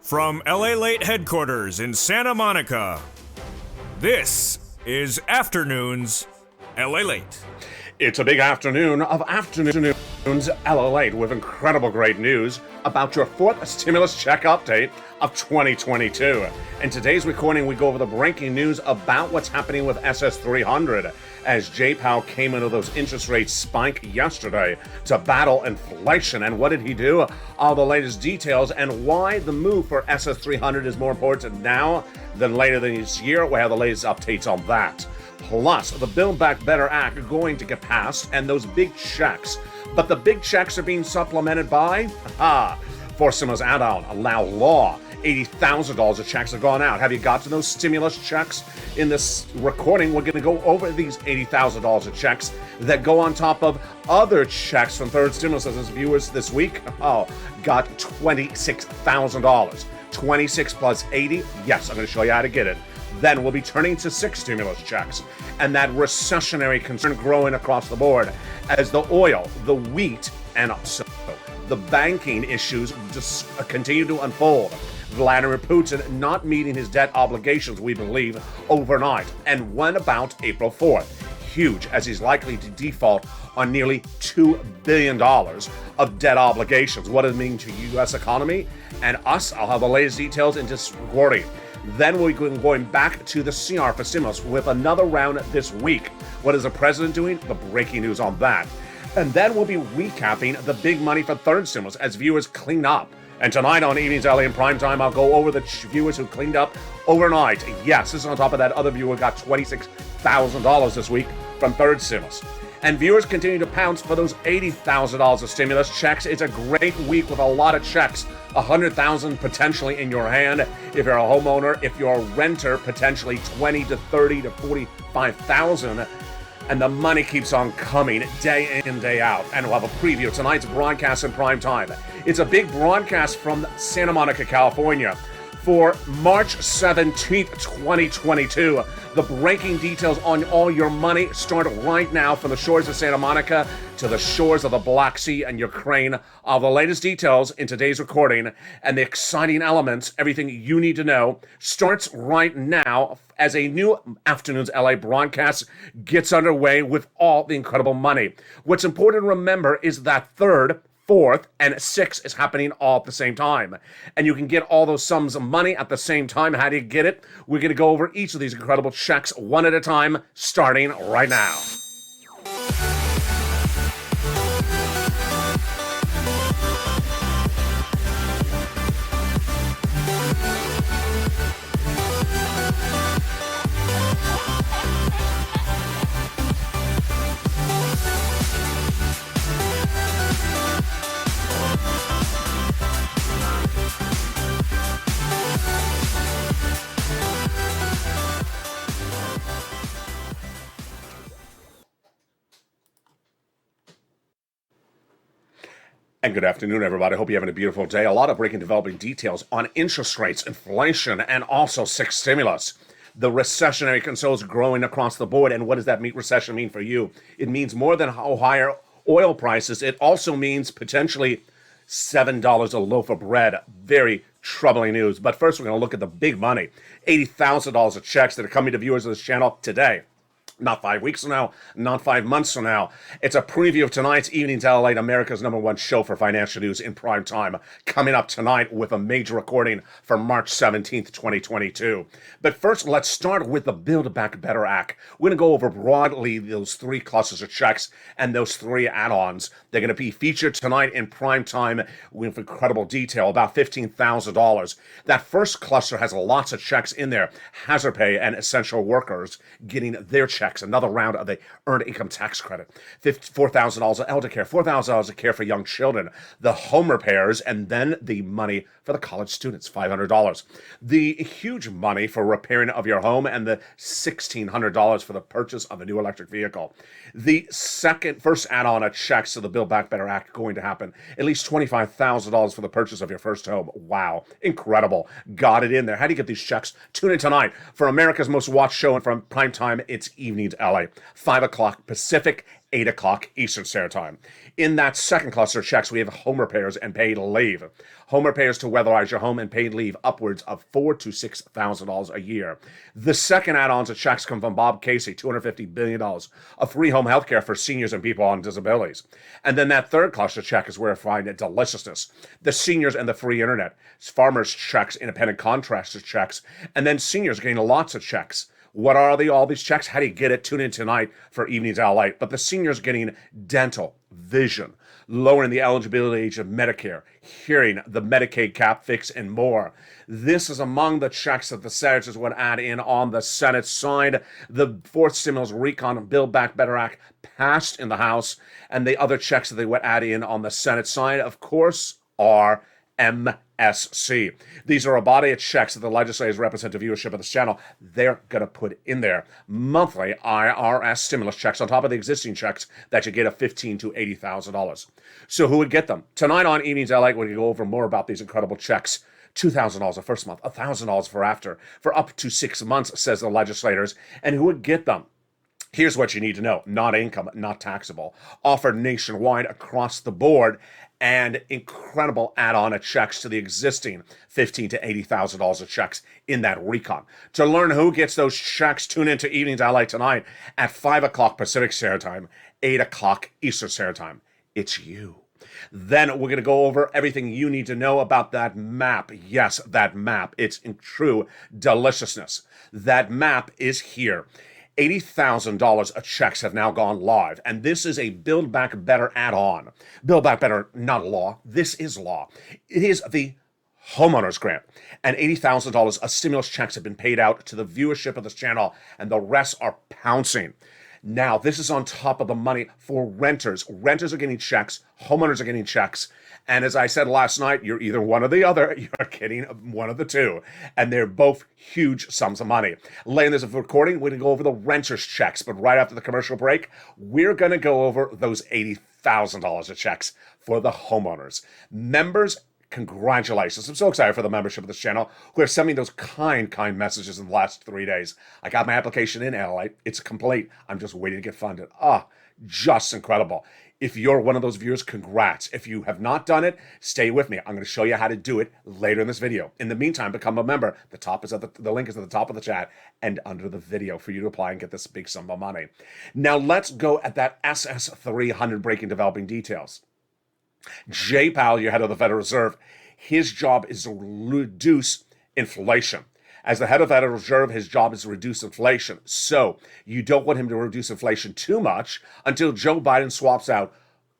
From LALATE headquarters in Santa Monica, this is Afternoons LALATE. It's a big afternoon of Afternoons LALATE with incredible great news about your fourth stimulus check update of 2022. In today's recording, we go over the breaking news about what's happening with SS300 as Jay Powell came into those interest rates spike yesterday to battle inflation. And what did he do? All the latest details and why the move for SS300 is more important now than later this year. We have the latest updates on that. Plus, the Build Back Better Act going to get passed and those big checks. But the big checks are being supplemented by, for stimulus add-on, allow law. $80,000 of checks have gone out. Have you got to those stimulus checks? In this recording, we're going to go over these $80,000 of checks that go on top of other checks from third stimulus. As viewers this week, got $26,000. 26 plus 80, yes, I'm going to show you how to get it. Then we'll be turning to 6 stimulus checks, and that recessionary concern growing across the board as the oil, the wheat, and also the banking issues just continue to unfold. Vladimir Putin not meeting his debt obligations, we believe, overnight. And when about April 4th? Huge, as he's likely to default on nearly $2 billion of debt obligations. What does it mean to the U.S. economy and us? I'll have the latest details in this recording. Then we're going back to the CR for stimulus with another round this week. What is the president doing? The breaking news on that. And then we'll be recapping the big money for third stimulus as viewers clean up. And tonight on Evenings LA in Primetime, I'll go over the viewers who cleaned up overnight. Yes, this is on top of that other viewer got $26,000 this week from third stimulus. And viewers continue to pounce for those $80,000 of stimulus checks. It's a great week with a lot of checks. $100,000 potentially in your hand if you're a homeowner. If you're a renter, potentially $20,000 to $30,000 to $45,000. And the money keeps on coming day in, day out. And we'll have a preview of tonight's broadcast in prime time. It's a big broadcast from Santa Monica, California for March 17th, 2022. The breaking details on all your money start right now from the shores of Santa Monica to the shores of the Black Sea and Ukraine. All the latest details in today's recording and the exciting elements, everything you need to know, starts right now as a new Afternoons LA broadcast gets underway with all the incredible money. What's important to remember is that third, fourth, and 6 is happening all at the same time. And you can get all those sums of money at the same time. How do you get it? We're going to go over each of these incredible checks one at a time, starting right now. And good afternoon, everybody. Hope you're having a beautiful day. A lot of breaking developing details on interest rates, inflation, and also 6 stimulus. The recessionary concerns growing across the board. And what does that recession mean for you? It means more than higher oil prices. It also means potentially $7 a loaf of bread. Very troubling news. But first, we're going to look at the big money. $80,000 of checks that are coming to viewers of this channel today. Not 5 weeks from now, not 5 months from now. It's a preview of tonight's Evenings LA, America's #1 show for financial news in prime time. Coming up tonight with a major recording for March 17th, 2022. But first, let's start with the Build Back Better Act. We're going to go over broadly those 3 clusters of checks and those 3 add-ons. They're going to be featured tonight in prime time with incredible detail, about $15,000. That first cluster has lots of checks in there. Hazard pay and essential workers getting their checks. Another round of the earned income tax credit. $4,000 of elder care, $4,000 of care for young children, the home repairs, and then the money for the college students, $500. The huge money for repairing of your home and the $1,600 for the purchase of a new electric vehicle. The first add-on of checks to the Build Back Better Act going to happen. At least $25,000 for the purchase of your first home. Wow, incredible. Got it in there. How do you get these checks? Tune in tonight for America's most watched show and from primetime, it's Evening evenings LA, 5 o'clock Pacific, 8 o'clock Eastern Standard Time. In that second cluster of checks, we have home repairs and paid leave. Home repairs to weatherize your home and paid leave upwards of $4,000 to $6,000 a year. The second add-ons of checks come from Bob Casey, $250 billion of free home health care for seniors and people on disabilities. And then that third cluster check is where I find deliciousness. The seniors and the free internet, farmers checks, independent contractors checks, and then seniors getting lots of checks. What are all these checks? How do you get it? Tune in tonight for Evenings LA. But the seniors getting dental, vision, lowering the eligibility age of Medicare, hearing, the Medicaid cap fix, and more. This is among the checks that the senators would add in on the Senate side. The fourth stimulus recon Build Back Better Act passed in the House, and the other checks that they would add in on the Senate side, of course, are MSC. These are a body of checks that the legislators represent the viewership of this channel. They're going to put in there monthly IRS stimulus checks on top of the existing checks that you get of $15,000 to $80,000. So who would get them? Tonight on Evenings LA, we're going to go over more about these incredible checks. $2,000 the first month, $1,000 for after, for up to 6 months, says the legislators. And who would get them? Here's what you need to know. Not income, not taxable. Offered nationwide across the board, and incredible add-on of checks to the existing $15,000 to $80,000 of checks in that recon. To learn who gets those checks, tune into Evenings LA tonight at 5 o'clock Pacific Standard Time, 8 o'clock Eastern Standard Time. It's you. Then we're going to go over everything you need to know about that map. Yes, that map. It's in true deliciousness. That map is here. $80,000 of checks have now gone live, and this is a Build Back Better add-on. Build Back Better, not law. This is law. It is the homeowners grant, and $80,000 of stimulus checks have been paid out to the viewership of this channel, and the rest are pouncing. Now, this is on top of the money for renters. Renters are getting checks. Homeowners are getting checks. And as I said last night, you're either one or the other. You're getting one of the two. And they're both huge sums of money. Laying this recording, we're going to go over the renters' checks. But right after the commercial break, we're going to go over those $80,000 of checks for the homeowners. Members, congratulations. I'm so excited for the membership of this channel who are sending those kind messages in the last 3 days. I got my application in LA. It's complete. I'm just waiting to get funded. Just incredible. If you're one of those viewers, congrats. If you have not done it, stay with me. I'm going to show you how to do it later in this video. In the meantime, become a member. The link is at the top of the chat and under the video for you to apply and get this big sum of money. Now let's go at that SS300 breaking developing details. Jay Powell, your head of the Federal Reserve, his job is to reduce inflation. As the head of the Federal Reserve, his job is to reduce inflation. So you don't want him to reduce inflation too much until Joe Biden swaps out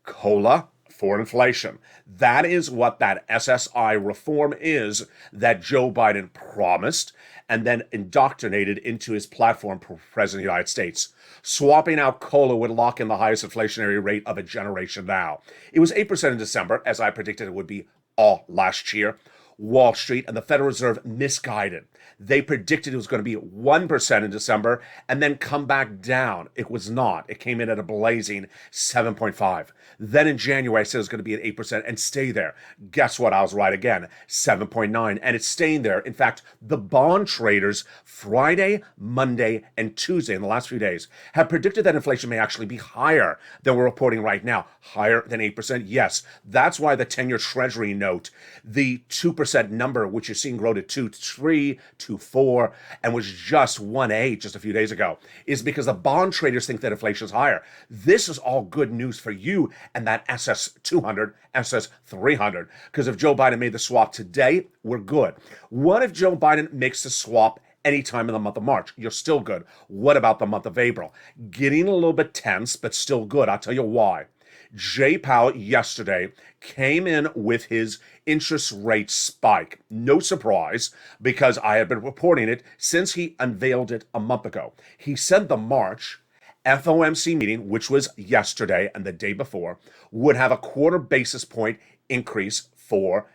COLA for inflation. That is what that SSI reform is that Joe Biden promised and then indoctrinated into his platform for President of the United States. Swapping out COLA would lock in the highest inflationary rate of a generation now. It was 8% in December, as I predicted it would be all last year. Wall Street and the Federal Reserve misguided. They predicted it was going to be 1% in December and then come back down. It was not. It came in at a blazing 7.5. Then in January, I said it was going to be at 8% and stay there. Guess what? I was right again. 7.9. And it's staying there. In fact, the bond traders Friday, Monday, and Tuesday in the last few days have predicted that inflation may actually be higher than we're reporting right now. Higher than 8%? Yes. That's why the 10-year Treasury note, the 2% number, which you're seeing grow to 2.3, 2.4, and was just 1.8 just a few days ago, is because the bond traders think that inflation is higher. This is all good news for you and that SS200, SS300, because if Joe Biden made the swap today, we're good. What if Joe Biden makes the swap anytime in the month of March? You're still good. What about the month of April? Getting a little bit tense, but still good. I'll tell you why. Jay Powell yesterday came in with his interest rate spike. No surprise, because I have been reporting it since he unveiled it a month ago. He said the March FOMC meeting, which was yesterday and the day before, would have a 0.25 basis point increase for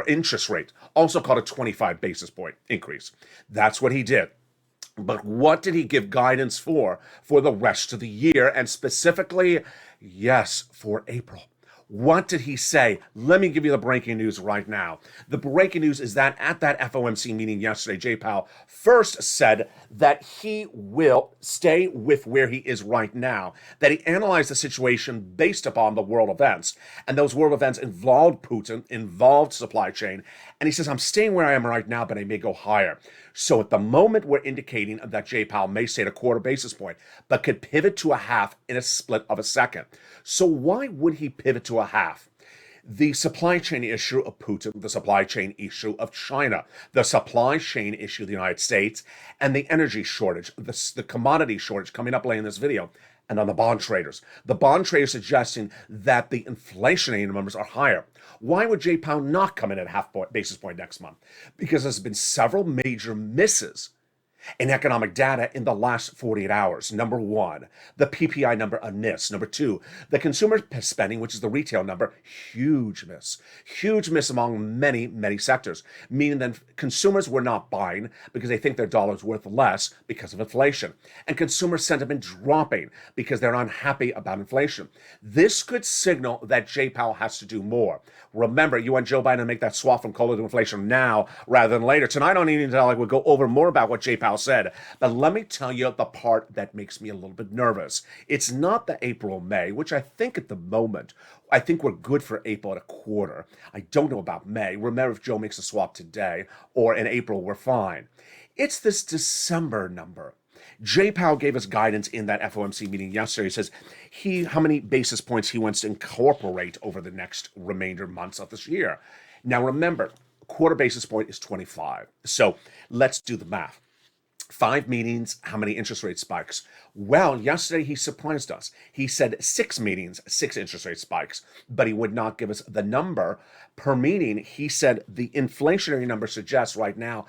interest rate, also called a 25 basis point increase. That's what he did. But what did he give guidance for the rest of the year, and specifically, yes, for April? What did he say? Let me give you the breaking news right now. The breaking news is that at that FOMC meeting yesterday, Jay Powell first said that he will stay with where he is right now, that he analyzed the situation based upon the world events. And those world events involved Putin, involved supply chain. And he says, I'm staying where I am right now, but I may go higher. So at the moment, we're indicating that Jay Powell may stay at a quarter basis point, but could pivot to a half in a split of a second. So why would he pivot to a half? The supply chain issue of Putin, the supply chain issue of China, the supply chain issue of the United States, and the energy shortage, the commodity shortage coming up later in this video, and on the bond traders. The bond traders suggesting that the inflationary numbers are higher. Why would Jay Powell not come in at half basis point next month? Because there's been several major misses in economic data in the last 48 hours. Number one, the PPI number, a miss. Number two, the consumer spending, which is the retail number, huge miss. Huge miss among many, many sectors, meaning that consumers were not buying because they think their dollar is worth less because of inflation. And consumer sentiment dropping because they're unhappy about inflation. This could signal that Jay Powell has to do more. Remember, you want Joe Biden to make that swap from cola to inflation now rather than later. Tonight on Eating Tell, we'll go over more about what Jay Powell said, but let me tell you the part that makes me a little bit nervous. It's not the April, May, which I think at the moment, I think we're good for April at a quarter. I don't know about May. Remember, if Joe makes a swap today or in April, we're fine. It's this December number. Jay Powell gave us guidance in that FOMC meeting yesterday. He says how many basis points he wants to incorporate over the next remainder months of this year. Now remember, quarter basis point is 25. So let's do the math. 5 meetings, how many interest rate spikes? Well, yesterday he surprised us. He said 6 meetings, 6 interest rate spikes, but he would not give us the number per meeting. He said the inflationary number suggests right now,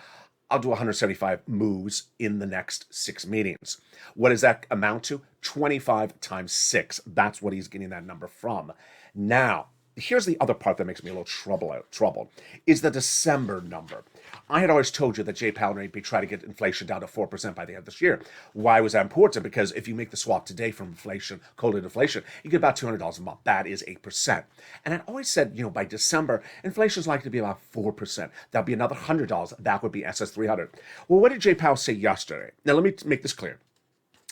I'll do 175 moves in the next 6 meetings. What does that amount to? 25 times 6. That's what he's getting that number from. Now, here's the other part that makes me a little troubled, is the December number. I had always told you that Jay Powell may be trying to get inflation down to 4% by the end of this year. Why was that important? Because if you make the swap today from inflation, cola to inflation, you get about $200 a month. That is 8%. And I always said, by December, inflation is likely to be about 4%. That'll be another $100. That would be SS 300. Well, what did Jay Powell say yesterday? Now, let me make this clear.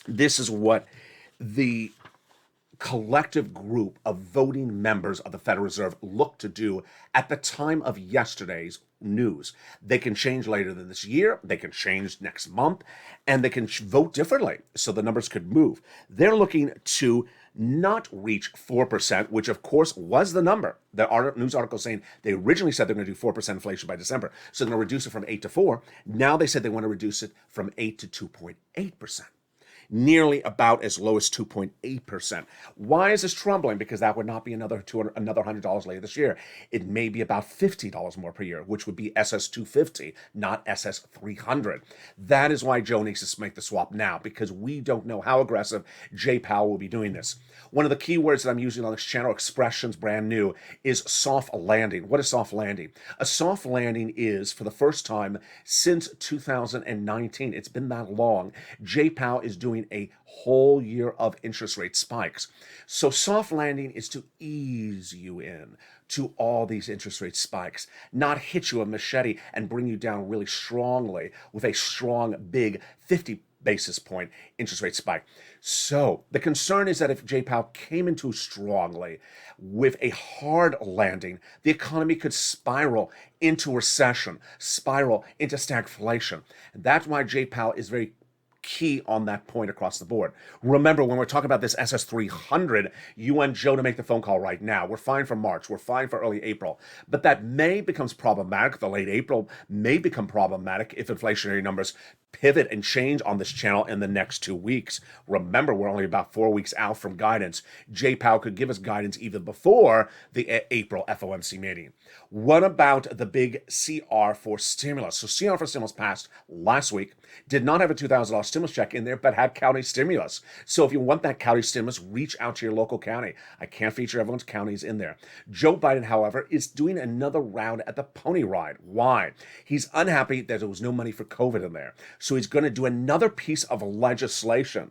This is what the collective group of voting members of the Federal Reserve look to do at the time of yesterday's news. They can change later than this year, they can change next month, and they can vote differently, so the numbers could move. They're looking to not reach 4%, which of course was the number. The news article saying they originally said they're going to do 4% inflation by December, so they're going to reduce it from 8 to 4. Now they said they want to reduce it from 8 to 2.8%. Nearly about as low as 2.8%. Why is this troubling? Because that would not be another $100 later this year. It may be about $50 more per year, which would be SS 250, not SS 300. That is why Joe needs to make the swap now, because we don't know how aggressive Jay Powell will be doing this. One of the key words that I'm using on this channel, expressions brand new, is soft landing. What is soft landing? A soft landing is, for the first time since 2019, it's been that long, Jay Powell is doing a whole year of interest rate spikes. So soft landing is to ease you in to all these interest rate spikes, not hit you a machete and bring you down really strongly with a strong, big 50 basis point interest rate spike. So the concern is that if Jay Powell came in too strongly with a hard landing, the economy could spiral into recession, spiral into stagflation. That's why Jay Powell is very key on that point across the board. Remember, when we're talking about this SS 300, you want Joe to make the phone call right now. We're fine for March. We're fine for early April. But that May becomes problematic. The late April may become problematic if inflationary numbers pivot and change on this channel in the next 2 weeks. Remember, we're only about 4 weeks out from guidance. Jay Powell could give us guidance even before the April FOMC meeting. What about the big CR for stimulus? So CR for stimulus passed last week, did not have a $2,000 stimulus check in there, but had county stimulus. So if you want that county stimulus, reach out to your local county. I can't feature everyone's counties in there. Joe Biden, however, is doing another round at the pony ride. Why? He's unhappy that there was no money for COVID in there. So he's going to do another piece of legislation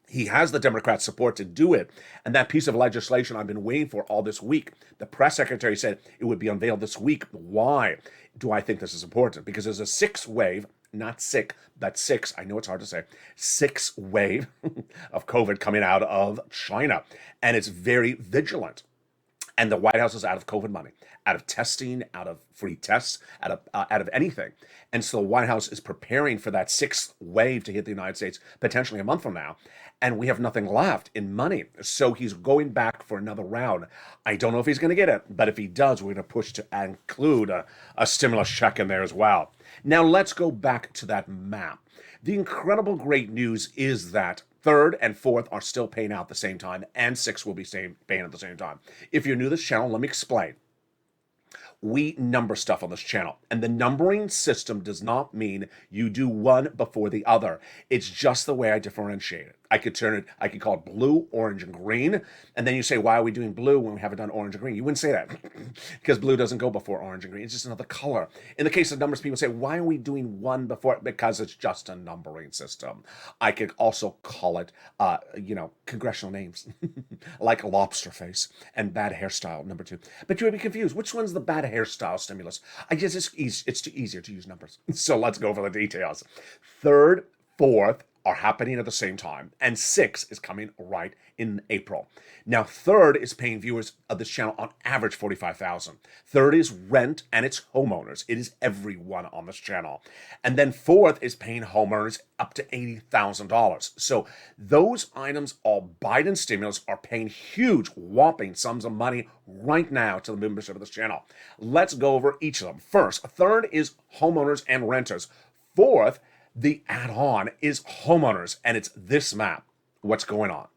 He has the Democrat support to do it. And that piece of legislation I've been waiting for all this week, the press secretary said it would be unveiled this week. Why do I think this is important? Because there's a sixth wave, not sick, but six, I know it's hard to say, sixth wave of COVID coming out of China. And it's very vigilant. And the White House is out of COVID money, out of testing, out of free tests, out of anything. And so the White House is preparing for that sixth wave to hit the United States potentially a month from now. And we have nothing left in money. So he's going back for another round. I don't know if he's going to get it, but if he does, we're going to push to include a stimulus check in there as well. Now let's go back to that map. The incredible great news is that third and fourth are still paying out at the same time, and sixth will be paying at the same time. If you're new to this channel, let me explain. We number stuff on this channel, and the numbering system does not mean you do one before the other. It's just the way I differentiate it. I could call it blue, orange, and green, and then you say, why are we doing blue when we haven't done orange and green? You wouldn't say that, because blue doesn't go before orange and green. It's just another color. In the case of numbers, people say, why are we doing one before? Because it's just a numbering system. I could also call it, congressional names, like lobster face and bad hairstyle, number 2. But you would be confused. Which one's the bad hairstyle stimulus? It's too easier to use numbers. So let's go over the details. Third, fourth are happening at the same time, and 6 is coming right in April. Now, third is paying viewers of this channel on average $45,000. Third is rent, and it's homeowners. It is everyone on this channel. And then fourth is paying homeowners up to $80,000. So those items, all Biden stimulus, are paying huge, whopping sums of money right now to the membership of this channel. Let's go over each of them. First, third is homeowners and renters. Fourth, the add-on is homeowners, and it's this map. What's going on?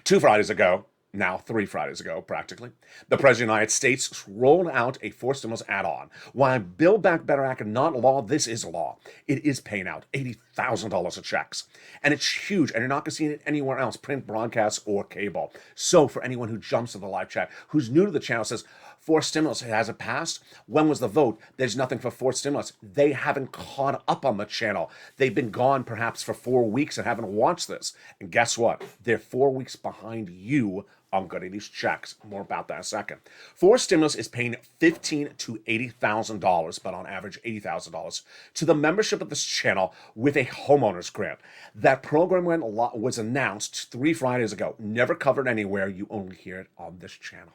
2 Fridays ago, now 3 Fridays ago, practically, the President of the United States rolled out a forced stimulus add-on. While Build Back Better Act is not law, this is law. It is paying out $80,000 of checks. And it's huge, and you're not going to see it anywhere else, print, broadcast, or cable. So for anyone who jumps to the live chat, who's new to the channel, says, forced stimulus, has it passed? When was the vote? There's nothing for forced stimulus. They haven't caught up on the channel. They've been gone perhaps for 4 weeks and haven't watched this. And guess what? They're 4 weeks behind you on getting these checks. More about that in a second. Forced stimulus is paying $15,000 to $80,000, but on average $80,000, to the membership of this channel with a homeowner's grant. That program was announced 3 Fridays ago. Never covered anywhere. You only hear it on this channel.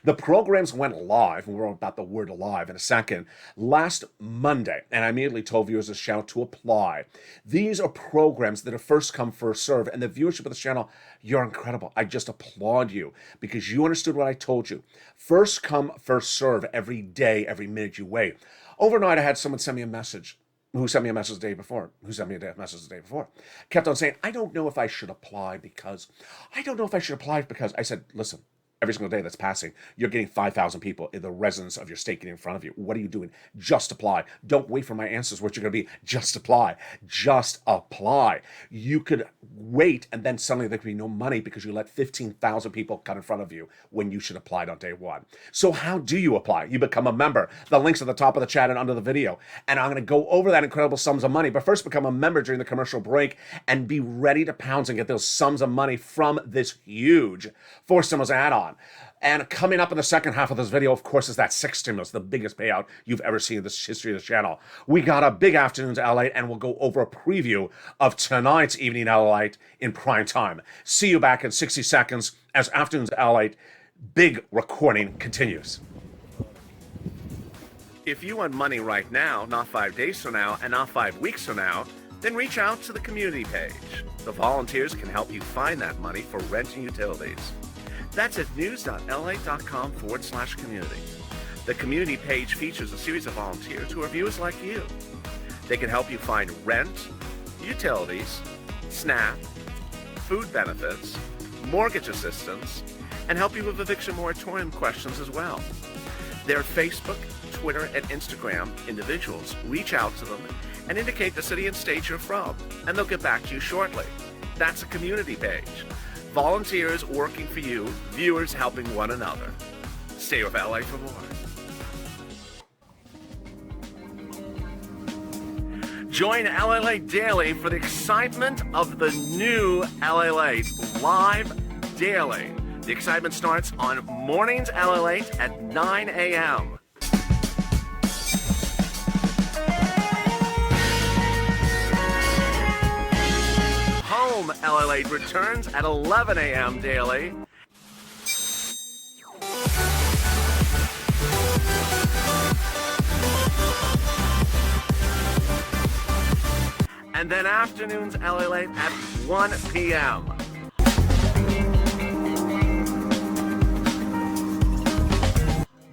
The programs went live, and we're about the word live in a second, last Monday, and I immediately told viewers of this channel to apply. These are programs that are first come, first serve, and the viewership of this channel, you're incredible. I just applaud you because you understood what I told you. First come, first serve every day, every minute you wait. Overnight, I had someone send me a message. Who sent me a message the day before? Kept on saying, I don't know if I should apply because I said, listen, every single day that's passing, you're getting 5,000 people in the residence of your state getting in front of you. What are you doing? Just apply. Don't wait for my answers. What you're going to be, just apply. Just apply. You could wait, and then suddenly there could be no money because you let 15,000 people cut in front of you when you should apply on day 1. So how do you apply? You become a member. The link's at the top of the chat and under the video. And I'm going to go over that incredible sums of money. But first, become a member during the commercial break and be ready to pounce and get those sums of money from this huge forced stimulus add-on. And coming up in the second half of this video, of course, is that 6th stimulus, the biggest payout you've ever seen in the history of the channel. We got a big Afternoons LALATE, and we'll go over a preview of tonight's Evening LALATE in prime time. See you back in 60 seconds as Afternoons LALATE big recording continues. If you want money right now, not 5 days from now, and not 5 weeks from now, then reach out to the community page. The volunteers can help you find that money for rent and utilities. That's at news.la.com/community. The community page features a series of volunteers who are viewers like you. They can help you find rent, utilities, SNAP, food benefits, mortgage assistance, and help you with eviction moratorium questions as well. Their Facebook, Twitter, and Instagram individuals reach out to them and indicate the city and state you're from, and they'll get back to you shortly. That's a community page. Volunteers working for you, viewers helping one another. Stay with LA for more. Join LALATE daily for the excitement of the new LALATE live daily. The excitement starts on mornings LALATE at 9 a.m. Home LALATE returns at 11 a.m. daily. And then afternoons LALATE at 1 p.m.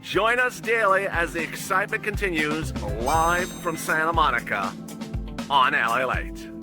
Join us daily as the excitement continues live from Santa Monica on LALATE.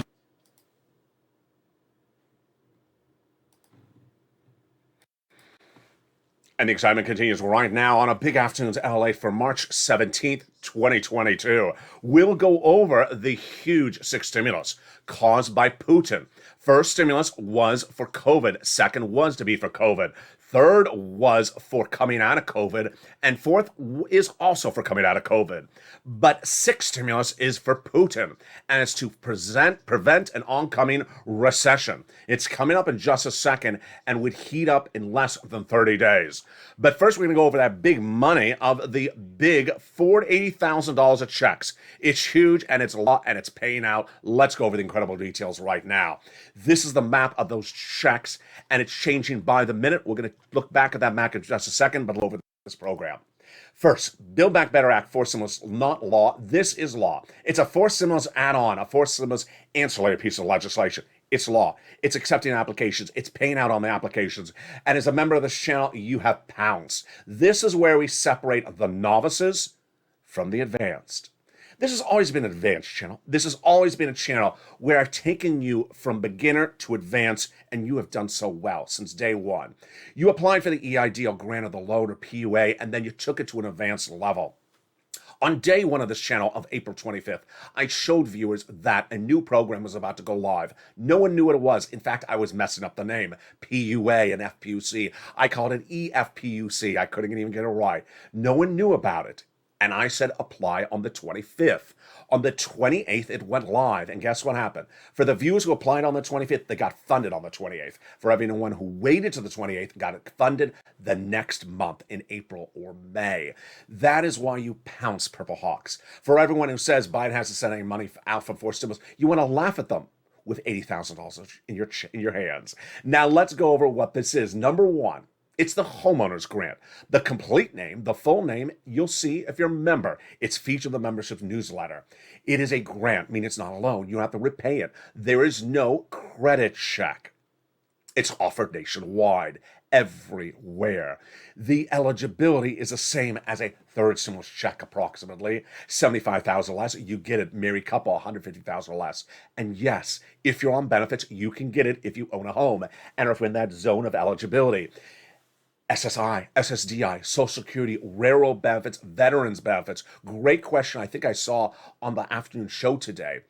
And the excitement continues right now on a big afternoon's LALATE for March 17th, 2022. We'll go over the huge six stimulus caused by Putin. First stimulus was for COVID. Second was to be for COVID. Third was for coming out of COVID. And fourth is also for coming out of COVID. But sixth stimulus is for Putin. And it's to prevent an oncoming recession. It's coming up in just a second and would heat up in less than 30 days. But first, we're going to go over that big money of the big $480,000 of checks. It's huge and it's a lot and it's paying out. Let's go over the incredible details right now. This is the map of those checks and it's changing by the minute. We're going to look back at that map in just a second, but over this program. First, Build Back Better Act, forced stimulus, not law. This is law. It's a forced stimulus add-on, a forced stimulus ancillary piece of legislation. It's law. It's accepting applications. It's paying out on the applications. And as a member of this channel, you have pounds. This is where we separate the novices from the advanced. This has always been an advanced channel. This has always been a channel where I've taken you from beginner to advanced, and you have done so well since day one. You applied for the EID or granted the loan or PUA, and then you took it to an advanced level. On day one of this channel of April 25th, I showed viewers that a new program was about to go live. No one knew what it was. In fact, I was messing up the name. PUA and FPUC. I called it EFPUC. I couldn't even get it right. No one knew about it. And I said apply on the 25th. On the 28th, it went live. And guess what happened? For the viewers who applied on the 25th, they got funded on the 28th. For everyone who waited to the 28th, got it funded the next month in April or May. That is why you pounce, Purple Hawks. For everyone who says Biden hasn't sent any money out for forced stimulus, you want to laugh at them with $80,000 in your hands. Now let's go over what this is. Number one. It's the homeowner's grant. The complete name, the full name, you'll see if you're a member. It's featured in the membership newsletter. It is a grant, meaning it's not a loan. You don't have to repay it. There is no credit check. It's offered nationwide, everywhere. The eligibility is the same as a third stimulus check, approximately. $75,000 less, you get it. Married couple, $150,000 less. And yes, if you're on benefits, you can get it if you own a home and are in that zone of eligibility. SSI, SSDI, Social Security, railroad benefits, veterans benefits. Great question. I think I saw on the afternoon show today.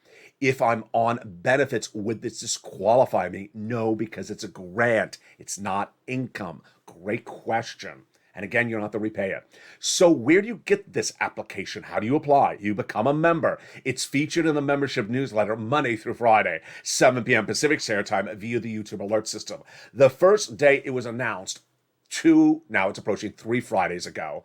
If I'm on benefits, would this disqualify me? No, because it's a grant. It's not income. Great question. And again, you don't have to repay it. So where do you get this application? How do you apply? You become a member. It's featured in the membership newsletter Monday through Friday, 7 p.m. Pacific Standard Time via the YouTube alert system. The first day it was announced, now it's approaching 3 Fridays ago,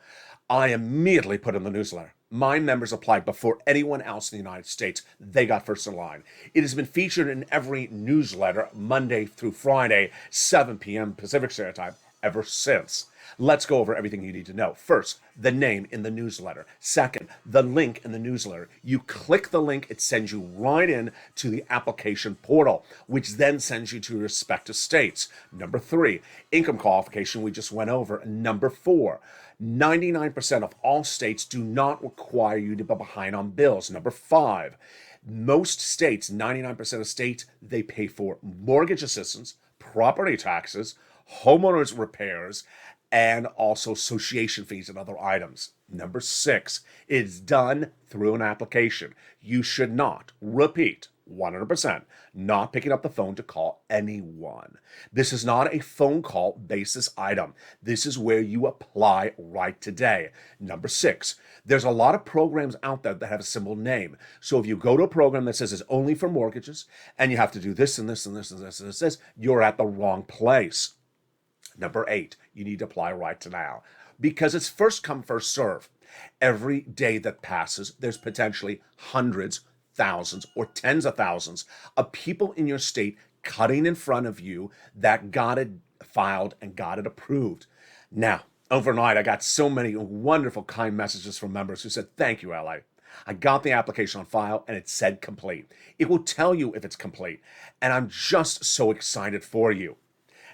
I immediately put in the newsletter. My members applied before anyone else in the United States. They got first in line. It has been featured in every newsletter Monday through Friday, 7 p.m. Pacific Standard Time ever since. Let's go over everything you need to know. First, the name in the newsletter. Second, the link in the newsletter. You click the link, it sends you right in to the application portal, which then sends you to your respective states. Number 3, income qualification we just went over. Number 4, 99% of all states do not require you to be behind on bills. Number 5, most states, 99% of states, they pay for mortgage assistance, property taxes, homeowners repairs, and also association fees and other items. Number 6, it's done through an application. You should not, repeat, 100%. Not picking up the phone to call anyone. This is not a phone call basis item. This is where you apply right today. Number 6, there's a lot of programs out there that have a simple name. So if you go to a program that says it's only for mortgages and you have to do this and this and this and this and this, you're at the wrong place. Number 8, you need to apply right to now because it's first come, first serve. Every day that passes, there's potentially hundreds, thousands, or tens of thousands of people in your state cutting in front of you that got it filed and got it approved. Now, overnight, I got so many wonderful, kind messages from members who said, "Thank you, LA. I got the application on file and it said complete." It will tell you if it's complete, and I'm just so excited for you.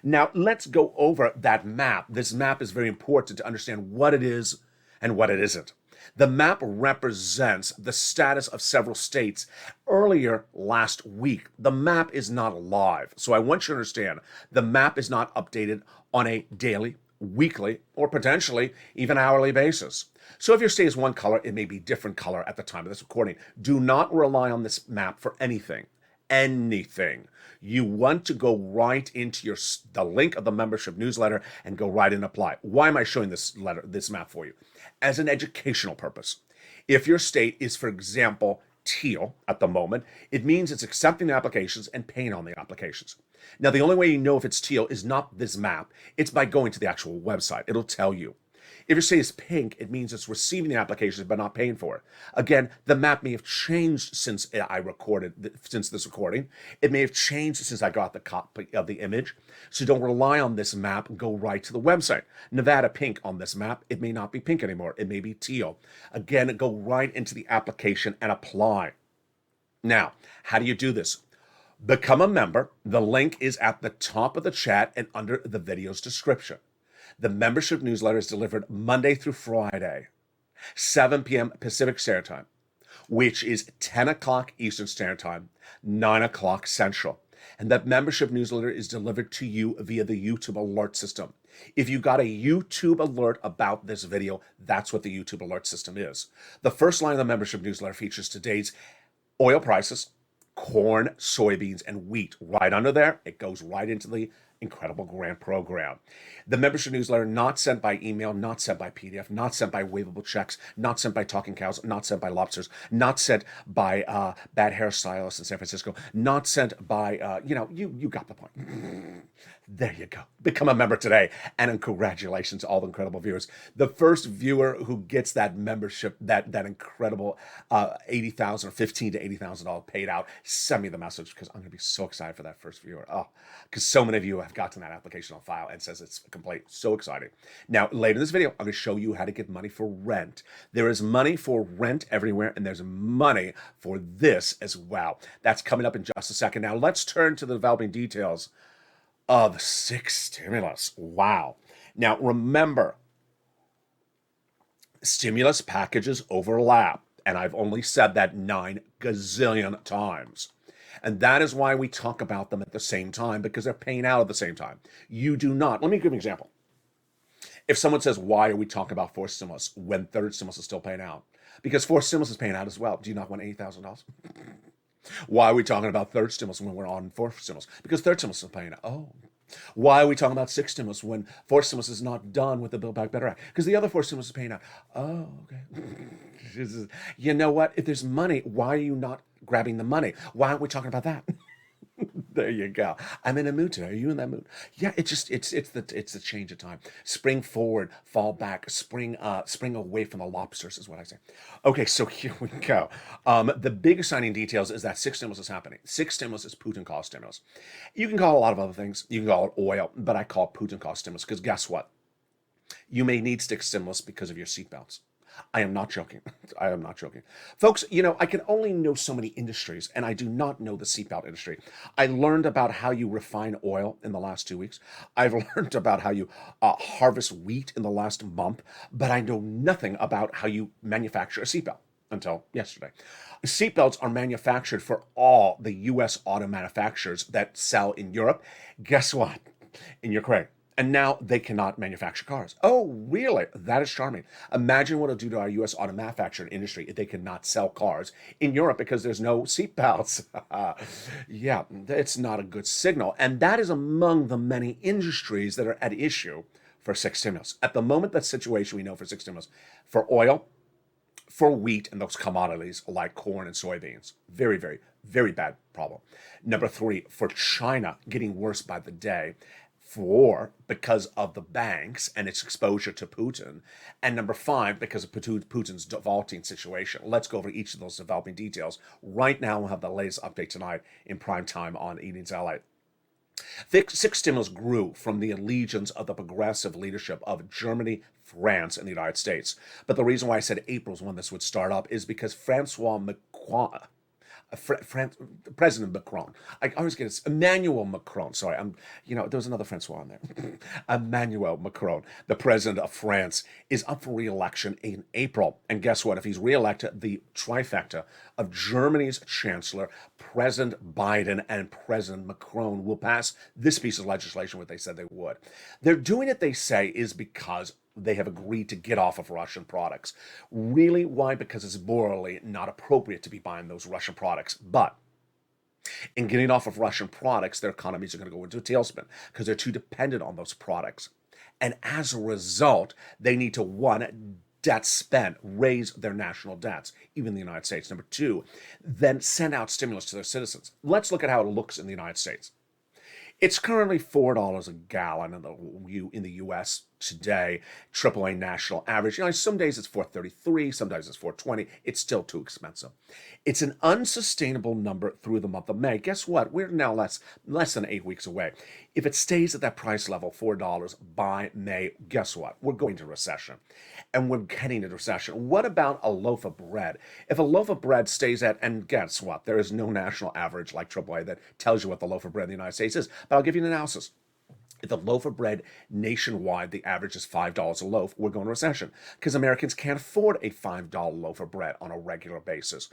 Now, let's go over that map. This map is very important to understand what it is and what it isn't. The map represents the status of several states earlier last week. The map is not live, so I want you to understand the map is not updated on a daily, weekly, or potentially even hourly basis. So if your state is one color, it may be different color at the time of this recording. Do not rely on this map for anything. You want to go right into the link of the membership newsletter and go right and apply. Why am I showing this map for you? As an educational purpose. If your state is, for example, teal at the moment, it means it's accepting the applications and paying on the applications. Now, the only way you know if it's teal is not this map. It's by going to the actual website. It'll tell you. If your state is pink, it means it's receiving the applications but not paying for it. Again, the map may have changed since this recording. It may have changed since I got the copy of the image. So don't rely on this map. Go right to the website. Nevada pink on this map. It may not be pink anymore. It may be teal. Again, go right into the application and apply. Now, how do you do this? Become a member. The link is at the top of the chat and under the video's description. The membership newsletter is delivered Monday through Friday, 7 p.m. Pacific Standard Time, which is 10 o'clock Eastern Standard Time, 9 o'clock Central. And that membership newsletter is delivered to you via the YouTube alert system. If you got a YouTube alert about this video, that's what the YouTube alert system is. The first line of the membership newsletter features today's oil prices, corn, soybeans, and wheat. Right under there, it goes right into the incredible grant program. The membership newsletter not sent by email, not sent by PDF, not sent by waivable checks, not sent by talking cows, not sent by lobsters, not sent by bad hairstylists in San Francisco, not sent by you got the point. There you go. Become a member today, and congratulations to all the incredible viewers. The first viewer who gets that membership, that incredible $80,000 or $15,000 to $80,000 paid out, send me the message because I'm going to be so excited for that first viewer. Oh, because so many of you have gotten that application on file and says it's complete. So exciting. Now, later in this video, I'm going to show you how to get money for rent. There is money for rent everywhere, and there's money for this as well. That's coming up in just a second. Now, let's turn to the developing details of 6 stimulus. Wow. Now, remember, stimulus packages overlap, and I've only said that 9 gazillion times. And that is why we talk about them at the same time, because they're paying out at the same time. You do not. Let me give you an example. If someone says, why are we talking about fourth stimulus when third stimulus is still paying out? Because fourth stimulus is paying out as well. Do you not want $80,000? Why are we talking about third stimulus when we're on fourth stimulus? Because third stimulus is paying out. Oh. Why are we talking about sixth stimulus when fourth stimulus is not done with the Build Back Better Act? Because the other fourth stimulus is paying out. Oh, okay. You know what? If there's money, why are you not grabbing the money? Why aren't we talking about that? There you go. I'm in a mood today. Are you in that mood? Yeah, it's the change of time. Spring forward, fall back, spring away from the lobsters is what I say. Okay, so here we go. The big exciting details is that sixth stimulus is happening. Sixth stimulus is Putin cost stimulus. You can call it a lot of other things. You can call it oil, but I call it Putin cost stimulus because guess what? You may need sixth stimulus because of your seatbelts. I am not joking. I am not joking. Folks, I can only know so many industries, and I do not know the seatbelt industry. I learned about how you refine oil in the last 2 weeks. I've learned about how you harvest wheat in the last month, but I know nothing about how you manufacture a seatbelt until yesterday. Seatbelts are manufactured for all the U.S. auto manufacturers that sell in Europe. Guess what? In Ukraine. And now they cannot manufacture cars. Oh, really? That is charming. Imagine what it'll do to our U.S. auto manufacturing industry if they cannot sell cars in Europe because there's no seatbelts. Yeah, it's not a good signal. And that is among the many industries that are at issue for six stimulus. At the moment, that situation we know for six stimulus, for oil, for wheat and those commodities like corn and soybeans. Very, very, very bad problem. Number three, for China, getting worse by the day. Four, because of the banks and its exposure to Putin. And number five, because of Putin's defaulting situation. Let's go over each of those developing details. Right now, we'll have the latest update tonight in prime time on Evenings LA. Six stimulus grew from the allegiance of the progressive leadership of Germany, France, and the United States. But the reason why I said April's when this would start up is because Francois Macron, President Macron. I always get it. Emmanuel Macron. Sorry, there was another Francois in there. Emmanuel Macron, the president of France, is up for re-election in April. And guess what? If he's re-elected, the trifecta of Germany's chancellor, President Biden, and President Macron will pass this piece of legislation, what they said they would. They're doing it, they say, is because they have agreed to get off of Russian products. Really, why? Because it's morally not appropriate to be buying those Russian products. But in getting off of Russian products, their economies are going to go into a tailspin because they're too dependent on those products. And as a result, they need to, one, debt spend, raise their national debts, even the United States. Number two, then send out stimulus to their citizens. Let's look at how it looks in the United States. It's currently $4 a gallon in the U.S. today, AAA national average. Some days it's $4.33, sometimes it's $4.20. It's still too expensive. It's an unsustainable number through the month of May. Guess what? We're now less than 8 weeks away. If it stays at that price level, $4 by May, guess what? We're going to recession. And we're heading into recession. What about a loaf of bread? If a loaf of bread stays at, and guess what? There is no national average like AAA that tells you what the loaf of bread in the United States is. But I'll give you an analysis. If the loaf of bread nationwide, the average is $5 a loaf, we're going to recession because Americans can't afford a $5 loaf of bread on a regular basis.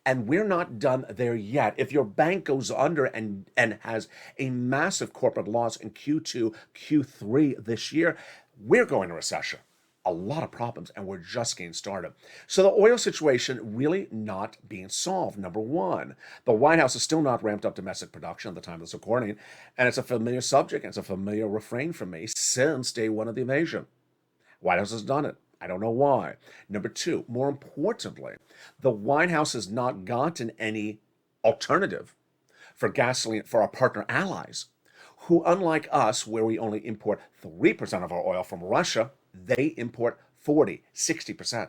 And we're not done there yet. If your bank goes under and has a massive corporate loss in Q2, Q3 this year, we're going to recession. A lot of problems, and we're just getting started. So the oil situation really not being solved. Number one, the White House has still not ramped up domestic production at the time of this recording, and it's a familiar subject, and it's a familiar refrain for me since day one of the invasion. White House has done it. I don't know why. Number two, more importantly, the White House has not gotten any alternative for gasoline for our partner allies, who, unlike us, where we only import 3% of our oil from Russia, they import 40, 60%.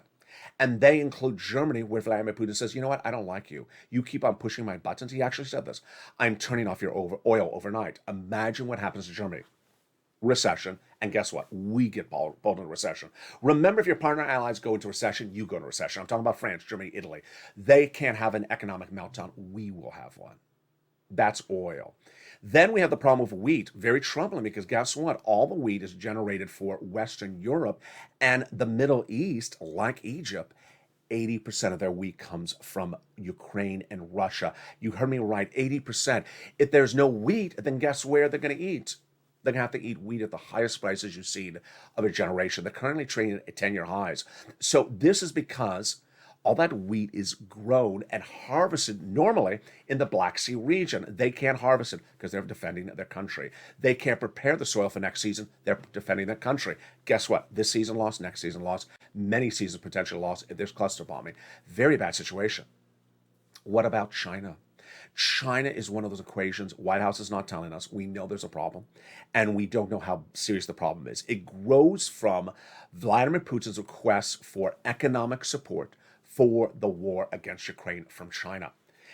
And they include Germany, where Vladimir Putin says, you know what, I don't like you. You keep on pushing my buttons. He actually said this. I'm turning off your oil overnight. Imagine what happens to Germany. Recession. And guess what? We get pulled into recession. Remember, if your partner allies go into recession, you go into recession. I'm talking about France, Germany, Italy. They can't have an economic meltdown. We will have one. That's oil. Then we have the problem with wheat. Very troubling because guess what? All the wheat is generated for Western Europe and the Middle East, like Egypt. 80% of their wheat comes from Ukraine and Russia. You heard me right, 80%. If there's no wheat, then guess where they're going to eat? They're going to have to eat wheat at the highest prices you've seen of a generation. They're currently trading at 10-year highs. So this is because all that wheat is grown and harvested normally in the Black Sea region. They can't harvest it because they're defending their country. They can't prepare the soil for next season. They're defending their country. Guess what? This season lost, next season lost, many seasons potentially lost if there's cluster bombing. Very bad situation. What about China? China is one of those equations White House is not telling us. We know there's a problem, and we don't know how serious the problem is. It grows from Vladimir Putin's request for economic support for the war against Ukraine from China.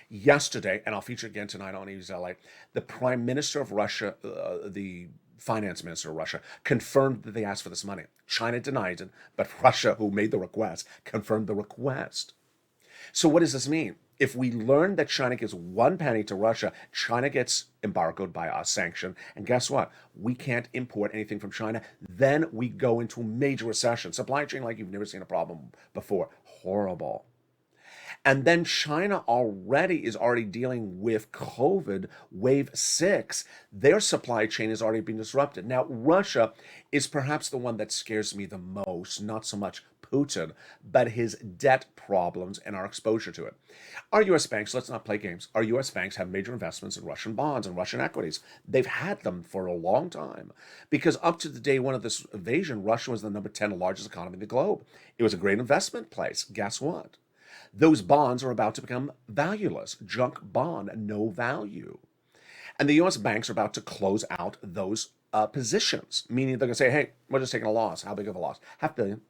Yesterday, and I'll feature again tonight on News LA, the Prime Minister of Russia, the Finance Minister of Russia, confirmed that they asked for this money. China denied it, but Russia, who made the request, confirmed the request. So what does this mean? If we learn that China gives one penny to Russia, China gets embargoed by us, sanctioned, and guess what? We can't import anything from China. Then we go into a major recession. Supply chain like you've never seen a problem before. Horrible. And then China is already dealing with COVID wave 6. Their supply chain has already been disrupted. Now, Russia is perhaps the one that scares me the most, not so much Putin, but his debt problems and our exposure to it. Our US banks, let's not play games. Our US banks have major investments in Russian bonds and Russian equities. They've had them for a long time because up to the day one of this invasion, Russia was the number 10 largest economy in the globe. It was a great investment place. Guess what? Those bonds are about to become valueless. Junk bond, no value. And the US banks are about to close out those positions, meaning they're going to say, hey, we're just taking a loss. How big of a loss? $500 million,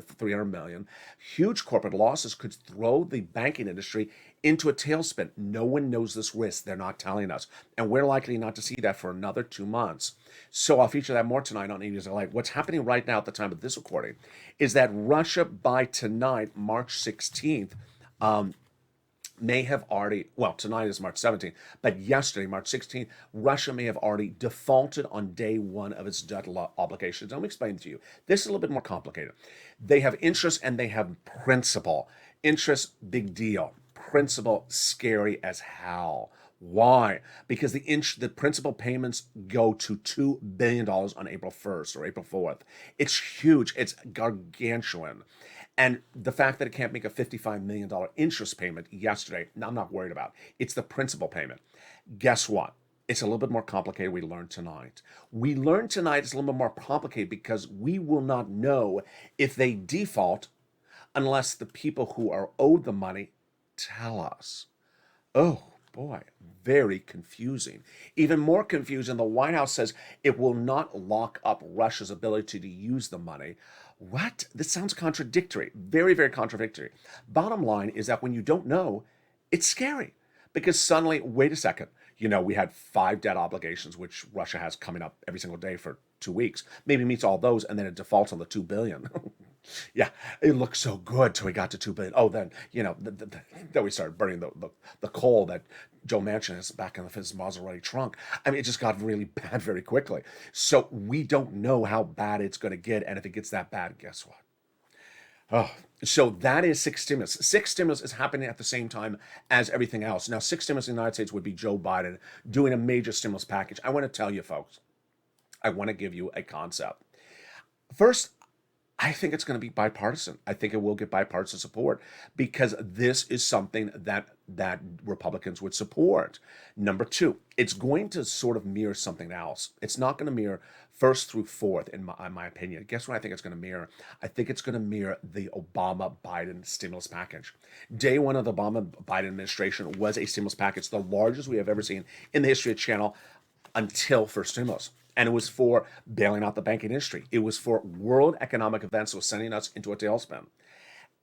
300 million. Huge corporate losses could throw the banking industry into a tailspin. No one knows this risk. They're not telling us. And we're likely not to see that for another 2 months. So I'll feature that more tonight on Evenings LALATE. What's happening right now at the time of this recording is that Russia by tonight, March 16th, may have already, well, tonight is March 17th, but yesterday, March 16th, Russia may have already defaulted on day one of its debt obligations. Let me explain to you. This is a little bit more complicated. They have interest and they have principal. Interest, big deal. Principal, scary as hell. Why? Because the principal payments go to $2 billion on April 1st or April 4th. It's huge. It's gargantuan. And the fact that it can't make a $55 million interest payment yesterday, I'm not worried about. It's the principal payment. Guess what? It's a little bit more complicated. We learned tonight. It's a little bit more complicated because we will not know if they default unless the people who are owed the money tell us. Oh, boy, very confusing. Even more confusing, the White House says it will not lock up Russia's ability to use the money. What? This sounds contradictory. Very, very contradictory. Bottom line is that when you don't know, it's scary because suddenly, wait a second, we had 5 debt obligations, which Russia has coming up every single day for 2 weeks. Maybe meets all those and then it defaults on the $2 billion. Yeah, it looked so good till we got to $2 billion. Oh, then, then we started burning the coal that Joe Manchin has back in his Maserati trunk. I mean, it just got really bad very quickly. So we don't know how bad it's going to get. And if it gets that bad, guess what? Oh, so that is 6 stimulus. 6 stimulus is happening at the same time as everything else. Now, 6 stimulus in the United States would be Joe Biden doing a major stimulus package. I want to tell you, folks, I want to give you a concept. First, I think it's going to be bipartisan. I think it will get bipartisan support because this is something that Republicans would support. Number 2, it's going to sort of mirror something else. It's not going to mirror 1st through 4th, in my opinion. Guess what I think it's going to mirror? I think it's going to mirror the Obama-Biden stimulus package. Day one of the Obama-Biden administration was a stimulus package, the largest we have ever seen in the history of the channel until first stimulus. And it was for bailing out the banking industry. It was for world economic events that was sending us into a tailspin.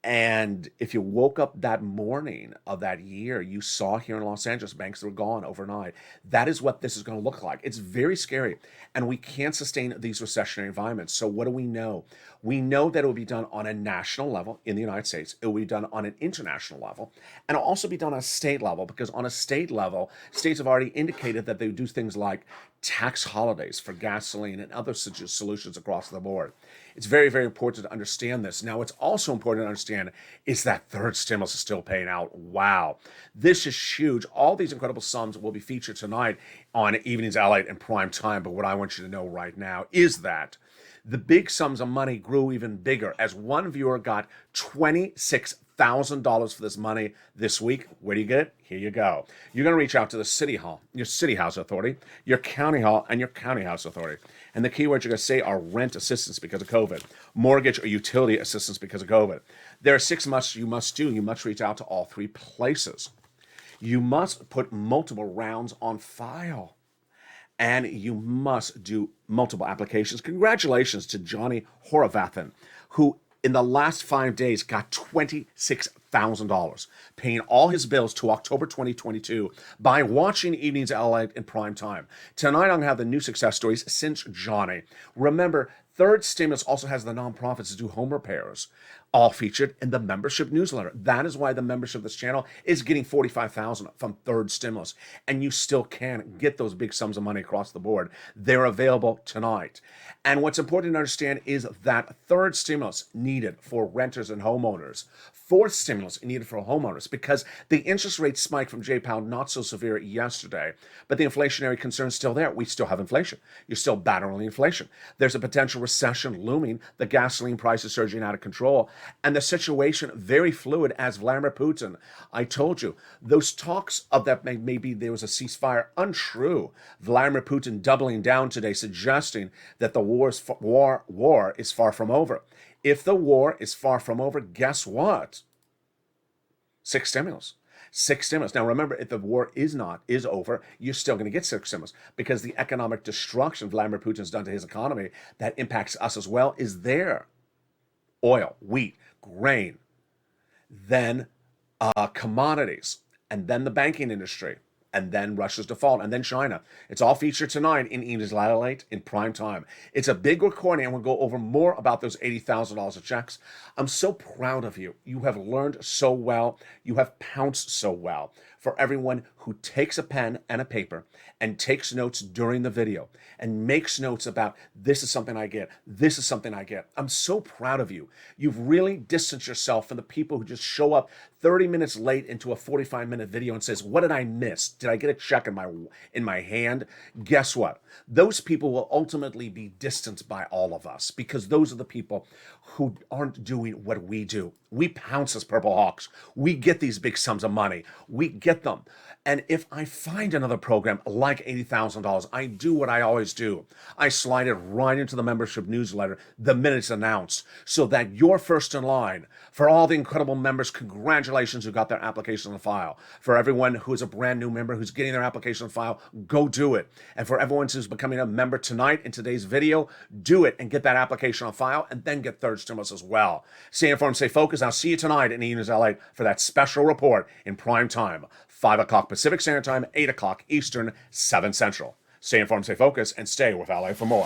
And if you woke up that morning of that year, you saw here in Los Angeles, banks that were gone overnight. That is what this is going to look like. It's very scary. And we can't sustain these recessionary environments. So what do we know? We know that it will be done on a national level in the United States. It will be done on an international level. And it'll also be done on a state level, because on a state level, states have already indicated that they would do things like tax holidays for gasoline and other solutions across the board. It's very, very important to understand this. Now, what's also important to understand is that third stimulus is still paying out. Wow. This is huge. All these incredible sums will be featured tonight on Evenings LALATE and Prime Time. But what I want you to know right now is that the big sums of money grew even bigger as one viewer got $26,000 for this money this week. Where do you get it? Here you go. You're going to reach out to the City Hall, your City House Authority, your County Hall, and your County House Authority. And the keywords you're going to say are rent assistance because of COVID, mortgage or utility assistance because of COVID. There are 6 musts you must do. You must reach out to all 3 places. You must put multiple rounds on file. And you must do multiple applications. Congratulations to Johnny Horavathan, who in the last 5 days got $26,000, paying all his bills to October 2022 by watching Evenings LALATE in Prime Time. Tonight, I'm going to have the new success stories since Johnny. Remember, third stimulus also has the nonprofits to do home repairs. all featured in the membership newsletter. That is why the membership of this channel is getting $45,000 from third stimulus, and you still can get those big sums of money across the board. They're available tonight. And what's important to understand is that third stimulus needed for renters and homeowners. Fourth stimulus needed for homeowners because the interest rate spike from J-Pow not so severe yesterday, but the inflationary concern is still there. We still have inflation. You're still battling inflation. There's a potential recession looming. The gasoline price is surging out of control, and the situation very fluid as Vladimir Putin. I told you, those talks of that maybe there was a ceasefire, untrue. Vladimir Putin doubling down today, suggesting that the war is far from over. If the war is far from over, guess what? Six stimulus. Now remember, if the war is over, you're still going to get six stimulus because the economic destruction Vladimir Putin's done to his economy that impacts us as well is there. Oil, wheat, grain, then commodities, and then the banking industry, and then Russia's default, and then China. It's all featured tonight in Ian's LALATE in prime time. It's a big recording, and we'll go over more about those $80,000 of checks. I'm so proud of you. You have learned so well. You have pounced so well. For everyone who takes a pen and a paper and takes notes during the video and makes notes about this is something I get, this is something I get. I'm so proud of you. You've really distanced yourself from the people who just show up 30 minutes late into a 45-minute video and says, what did I miss? Did I get a check in my hand? Guess what? Those people will ultimately be distanced by all of us because those are the people who aren't doing what we do. We pounce as Purple Hawks. We get these big sums of money. We get them. And if I find another program like $80,000, I do what I always do. I slide it right into the membership newsletter the minute it's announced so that you're first in line. For all the incredible members, congratulations who got their application on file. For everyone who is a brand new member who's getting their application on file, go do it. And for everyone who's becoming a member tonight in today's video, do it and get that application on file and then get third stimulus as well. Stay informed, stay focused. I'll see you tonight in Ian's LA for that special report in prime time. 5 o'clock Pacific Standard Time, 8 o'clock Eastern, 7 Central. Stay informed, stay focused, and stay with LA for more.